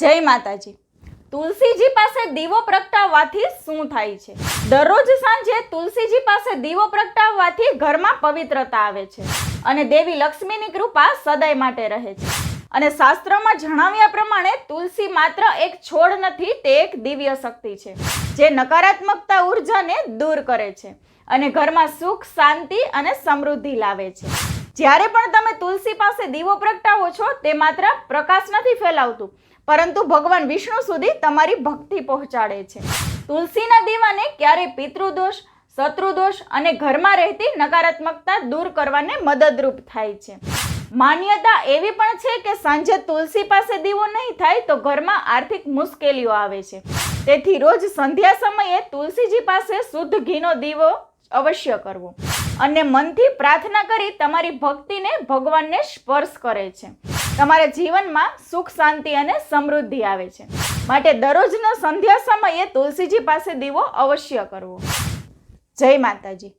જય માતાજી। તુલસીજી પાસે દીવો પ્રગટાવવાથી શું થાય છે? દરરોજ સાંજે તુલસીજી પાસે દીવો પ્રગટાવવાથી ઘરમાં પવિત્રતા આવે છે અને દેવી લક્ષ્મીની કૃપા સદાય માટે રહે છે। અને શાસ્ત્રમાં જણાવ્યા પ્રમાણે તુલસી માત્ર એક છોડ નથી, તે એક દિવ્ય શક્તિ છે જે નકારાત્મકતા ઉર્જાને દૂર કરે છે અને ઘરમાં સુખ, શાંતિ અને સમૃદ્ધિ લાવે છે। જ્યારે પણ તમે તુલસી પાસે દીવો પ્રગટાવો છો, તે માત્ર પ્રકાશ નથી ફેલાવતું, પરંતુ ભગવાન વિષ્ણુ સુધી તમારી ભક્તિ પહોંચાડે છે। તુલસીના દીવાને ક્યારેય પિતૃદોષ, શત્રુદોષ અને ઘરમાં રહેતી નકારાત્મકતા દૂર કરવાને મદદરૂપ થાય છે। માન્યતા એવી પણ છે કે સાંજે તુલસી પાસે દીવો નહીં થાય તો ઘરમાં આર્થિક મુશ્કેલીઓ આવે છે। તેથી રોજ સંધ્યા સમયે તુલસીજી પાસે શુદ્ધ ઘીનો દીવો અવશ્ય કરવો અને મનથી પ્રાર્થના કરી તમારી ભક્તિને ભગવાનને સ્પર્શ કરે છે। તમારા જીવનમાં સુખ, શાંતિ અને સમૃદ્ધિ આવે છે। માટે દરરોજના સંધ્યા સમયે તુલસીજી પાસે દીવો અવશ્ય કરવો। જય માતાજી।